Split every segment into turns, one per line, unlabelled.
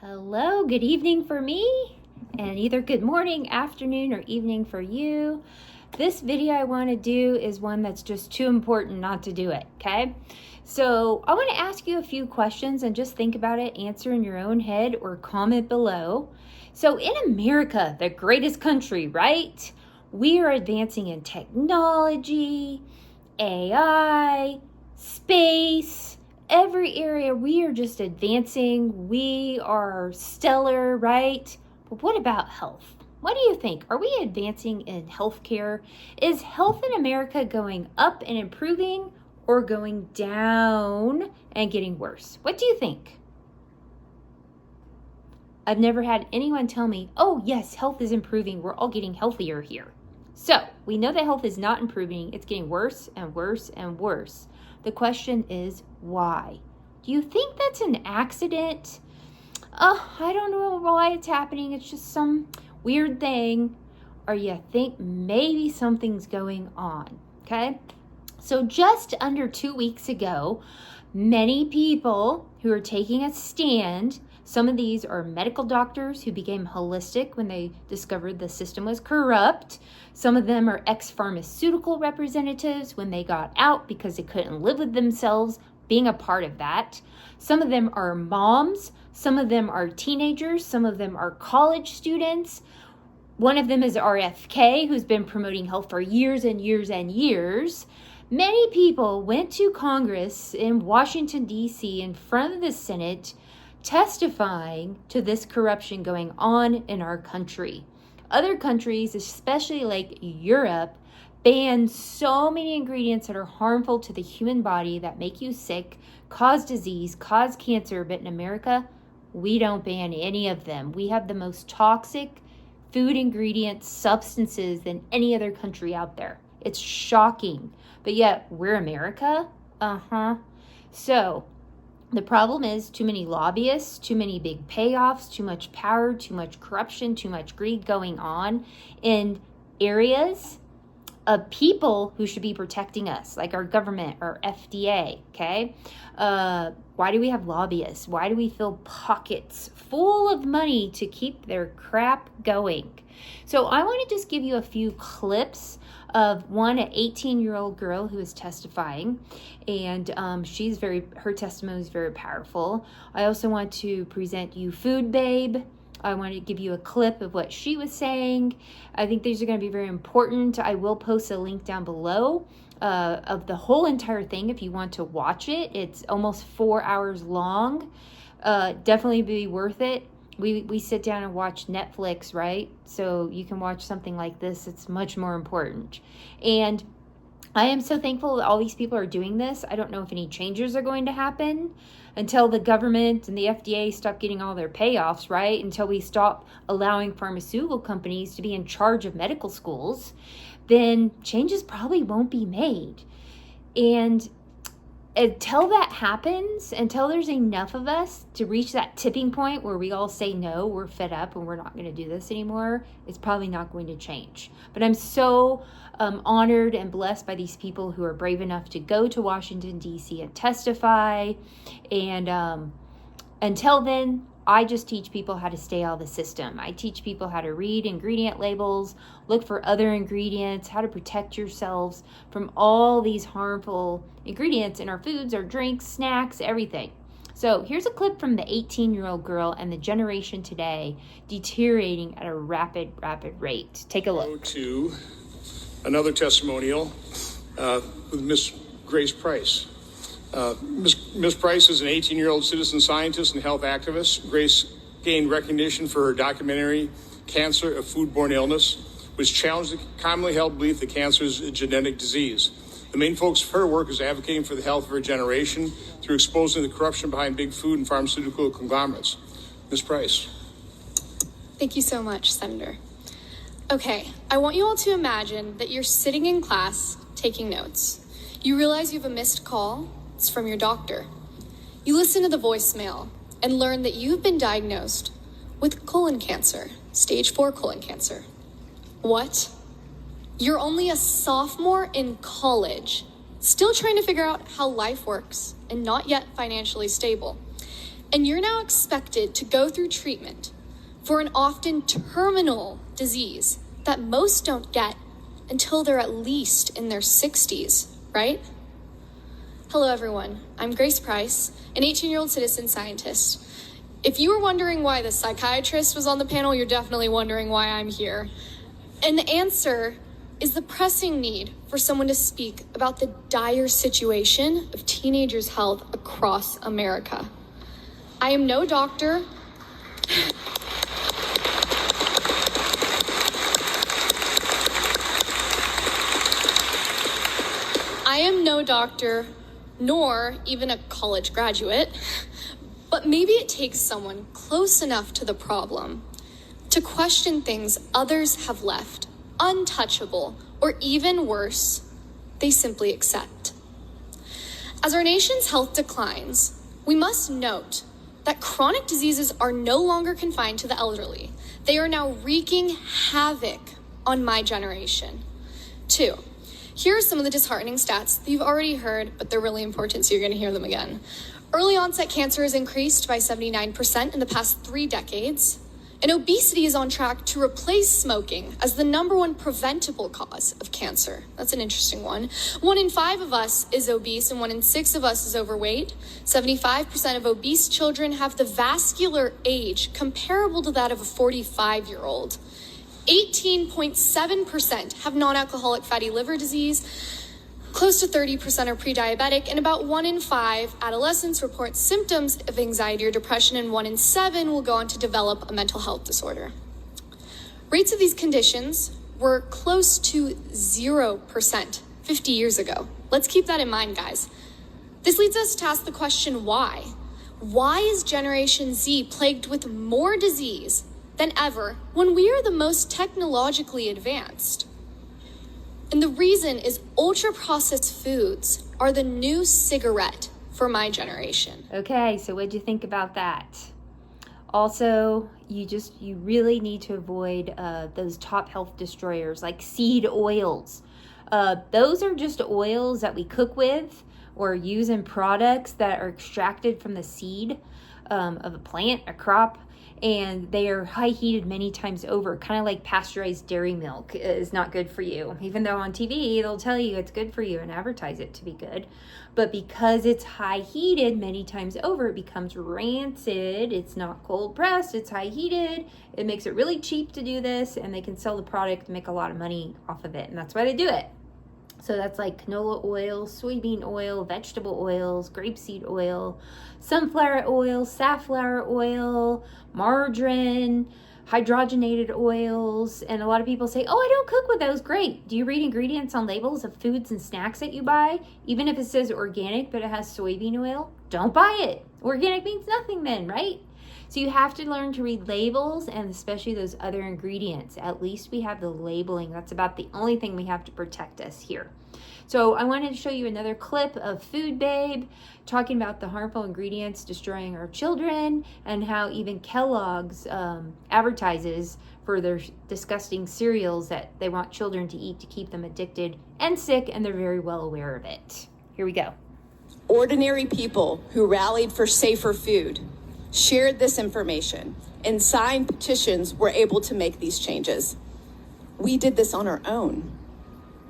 Hello, good evening for me, and either good morning, afternoon, or evening for you. This video I want to do is one that's just too important not to do it, okay? So I want to ask you a few questions and just think about it, answer in your own head or comment below. So in America, the greatest country, right? We are advancing in technology, AI, space, every area. We are just advancing. We are stellar, right? But what about health? What do you think? Are we advancing in healthcare? Is health in America going up and improving or going down and getting worse? What do you think? I've never had anyone tell me, oh yes, health is improving. We're all getting healthier here. So we know that health is not improving. It's getting worse and worse and worse. The question is why? Do you think that's an accident? I don't know why it's happening. It's just some weird thing. Or you think maybe something's going on, okay? So just under 2 weeks ago, many people who are taking a stand, some of these are medical doctors who became holistic when they discovered the system was corrupt. Some of them are ex-pharmaceutical representatives when they got out because they couldn't live with themselves being a part of that. Some of them are moms. Some of them are teenagers. Some of them are college students. One of them is RFK, who's been promoting health for years and years and years. Many people went to Congress in Washington, D.C. in front of the Senate testifying to this corruption going on in our country. Other countries, especially like Europe, ban so many ingredients that are harmful to the human body that make you sick, cause disease, cause cancer. But in America, we don't ban any of them. We have the most toxic food ingredients, substances than any other country out there. It's shocking. But yet, we're America? So, the problem is too many lobbyists, too many big payoffs, too much power, too much corruption, too much greed going on in areas of people who should be protecting us, like our government or FDA, okay? Why do we have lobbyists? Why do we fill pockets full of money to keep their crap going? So I want to just give you a few clips of an 18-year-old girl who is testifying, and her testimony is very powerful. I also want to present you Food Babe. I want to give you a clip of what she was saying. I think these are going to be very important. I will post a link down below of the whole entire thing if you want to watch it. It's almost 4 hours long. Definitely be worth it. We sit down and watch Netflix, right? So you can watch something like this. It's much more important. And I am so thankful that all these people are doing this. I don't know if any changes are going to happen until the government and the FDA stop getting all their payoffs, right? Until we stop allowing pharmaceutical companies to be in charge of medical schools, then changes probably won't be made. And until that happens, until there's enough of us to reach that tipping point where we all say, no, we're fed up and we're not going to do this anymore, it's probably not going to change. But I'm so honored and blessed by these people who are brave enough to go to Washington, D.C. and testify. And until then, I just teach people how to stay out of the system. I teach people how to read ingredient labels, look for other ingredients, how to protect yourselves from all these harmful ingredients in our foods, our drinks, snacks, everything. So here's a clip from the 18-year-old girl and the generation today deteriorating at a rapid rate. Take a look.
Go to another testimonial with Miss Grace Price. Ms. Price is an 18-year-old citizen scientist and health activist. Grace gained recognition for her documentary, Cancer, a Foodborne Illness, which challenged the commonly held belief that cancer is a genetic disease. The main focus of her work is advocating for the health of her generation through exposing the corruption behind big food and pharmaceutical conglomerates. Ms. Price.
Thank you so much, Senator. Okay, I want you all to imagine that you're sitting in class taking notes. You realize you have a missed call. It's from your doctor. You listen to the voicemail and learn that you've been diagnosed with colon cancer, stage 4 colon cancer. What? You're only a sophomore in college, still trying to figure out how life works and not yet financially stable. And you're now expected to go through treatment for an often terminal disease that most don't get until they're at least in their 60s, right? Hello, everyone. I'm Grace Price, an 18-year-old citizen scientist. If you were wondering why the psychiatrist was on the panel, you're definitely wondering why I'm here. And the answer is the pressing need for someone to speak about the dire situation of teenagers' health across America. I am no doctor. I am no doctor, nor even a college graduate, but maybe it takes someone close enough to the problem to question things others have left untouchable, or even worse, they simply accept. As our nation's health declines, we must note that chronic diseases are no longer confined to the elderly. They are now wreaking havoc on my generation. 2, here are some of the disheartening stats that you've already heard, but they're really important, so you're going to hear them again. Early onset cancer has increased by 79% in the past 3 decades, and obesity is on track to replace smoking as the #1 preventable cause of cancer. That's an interesting one. 1 in 5 of us is obese, and 1 in 6 of us is overweight. 75% of obese children have the vascular age comparable to that of a 45-year-old. 18.7% have non-alcoholic fatty liver disease, close to 30% are pre-diabetic, and about 1 in 5 adolescents report symptoms of anxiety or depression, and 1 in 7 will go on to develop a mental health disorder. Rates of these conditions were close to 0% 50 years ago. Let's keep that in mind, guys. This leads us to ask the question, why? Why is Generation Z plagued with more disease than ever when we are the most technologically advanced? And the reason is ultra-processed foods are the new cigarette for my generation.
Okay, so what'd you think about that? Also, you really need to avoid those top health destroyers like seed oils. Those are just oils that we cook with or use in products that are extracted from the seed of a plant, a crop, and they are high heated many times over, kind of like pasteurized dairy milk is not good for you. Even though on TV they'll tell you it's good for you and advertise it to be good. But because it's high heated many times over, it becomes rancid. It's not cold pressed, it's high heated. It makes it really cheap to do this, and they can sell the product and make a lot of money off of it. And that's why they do it. So that's like canola oil, soybean oil, vegetable oils, grapeseed oil, sunflower oil, safflower oil, margarine, hydrogenated oils. And a lot of people say, oh, I don't cook with those. Great. Do you read ingredients on labels of foods and snacks that you buy? Even if it says organic, but it has soybean oil, don't buy it. Organic means nothing then, right? So you have to learn to read labels, and especially those other ingredients. At least we have the labeling. That's about the only thing we have to protect us here. So I wanted to show you another clip of Food Babe talking about the harmful ingredients destroying our children, and how even Kellogg's advertises for their disgusting cereals that they want children to eat to keep them addicted and sick, and they're very well aware of it. Here we go.
Ordinary people who rallied for safer food shared this information, and signed petitions were able to make these changes. We did this on our own.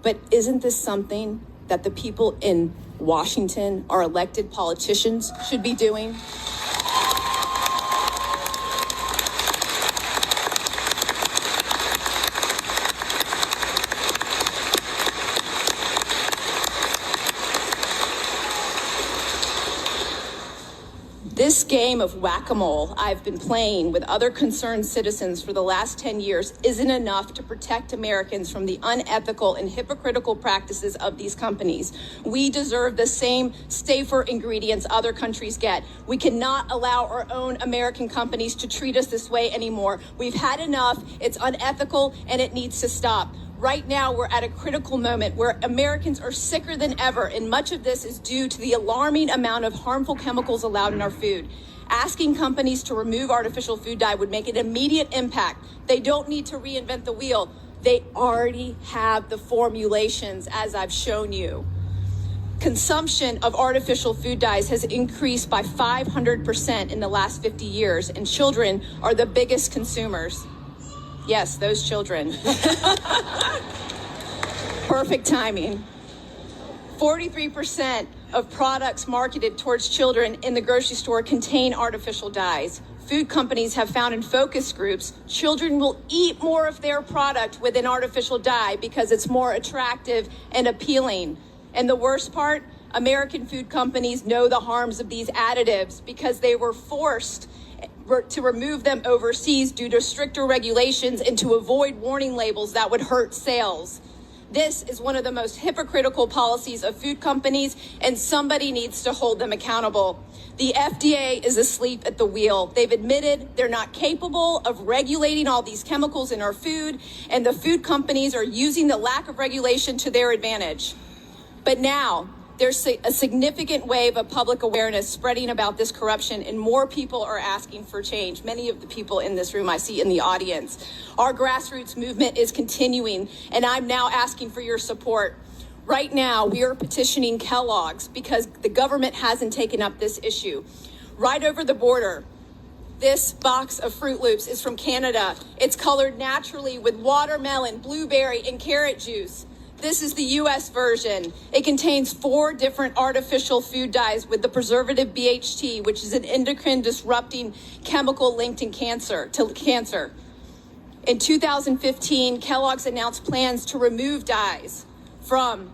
But isn't this something that the people in Washington, our elected politicians, should be doing? This game of whack-a-mole I've been playing with other concerned citizens for the last 10 years isn't enough to protect Americans from the unethical and hypocritical practices of these companies. We deserve the same safer ingredients other countries get. We cannot allow our own American companies to treat us this way anymore. We've had enough. It's unethical, and it needs to stop. Right now, we're at a critical moment where Americans are sicker than ever, and much of this is due to the alarming amount of harmful chemicals allowed in our food. Asking companies to remove artificial food dye would make an immediate impact. They don't need to reinvent the wheel. They already have the formulations, as I've shown you. Consumption of artificial food dyes has increased by 500% in the last 50 years, and children are the biggest consumers. Yes, those children. Perfect timing. 43% of products marketed towards children in the grocery store contain artificial dyes. Food companies have found in focus groups, children will eat more of their product with an artificial dye because it's more attractive and appealing. And the worst part, American food companies know the harms of these additives because they were forced to remove them overseas due to stricter regulations and to avoid warning labels that would hurt sales. This is one of the most hypocritical policies of food companies, and somebody needs to hold them accountable. The FDA is asleep at the wheel. They've admitted they're not capable of regulating all these chemicals in our food, and the food companies are using the lack of regulation to their advantage. But now, there's a significant wave of public awareness spreading about this corruption, and more people are asking for change. Many of the people in this room I see in the audience. Our grassroots movement is continuing, and I'm now asking for your support. Right now, we are petitioning Kellogg's because the government hasn't taken up this issue. Right over the border, this box of Fruit Loops is from Canada. It's colored naturally with watermelon, blueberry, and carrot juice. This is the U.S. version. It contains 4 different artificial food dyes with the preservative BHT, which is an endocrine disrupting chemical linked to cancer. In 2015, Kellogg's announced plans to remove dyes from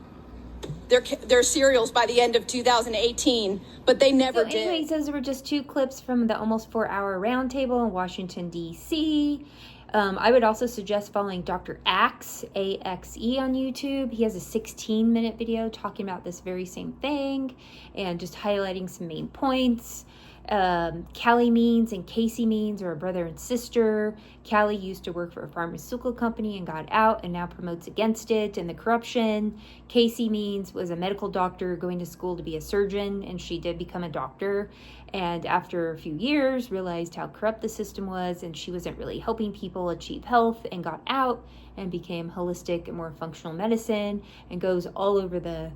their cereals by the end of 2018, but they never did.
Anyways, those were just 2 clips from the almost 4-hour roundtable in Washington, D.C. I would also suggest following Dr. Axe, A-X-E, on YouTube. He has a 16-minute video talking about this very same thing and just highlighting some main points. Callie Means and Casey Means are a brother and sister. Callie used to work for a pharmaceutical company and got out and now promotes against it and the corruption. Casey Means was a medical doctor going to school to be a surgeon, and she did become a doctor. And after a few years, realized how corrupt the system was, and she wasn't really helping people achieve health, and got out and became holistic and more functional medicine, and goes all over the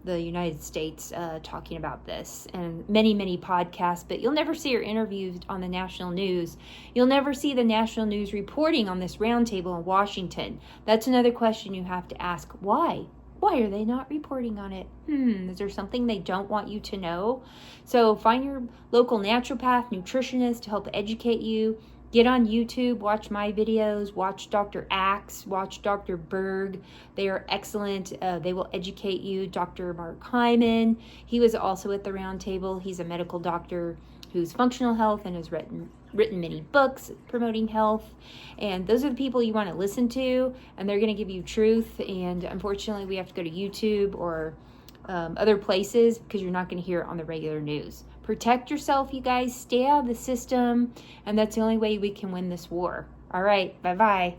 United States talking about this, and many podcasts, but you'll never see her interviewed on the national news. You'll never see the national news reporting on this roundtable in Washington. That's another question you have to ask. Why? Why are they not reporting on it? Is there something they don't want you to know? So find your local naturopath, nutritionist to help educate you. Get on YouTube, watch my videos, watch Dr. Axe, watch Dr. Berg. They are excellent. They will educate you. Dr. Mark Hyman, he was also at the roundtable. He's a medical doctor who's functional health and has written many books promoting health. And those are the people you want to listen to, and they're going to give you truth. And unfortunately, we have to go to YouTube or other places because you're not going to hear it on the regular news. Protect yourself, you guys. Stay out of the system, and that's the only way we can win this war. All right, bye-bye.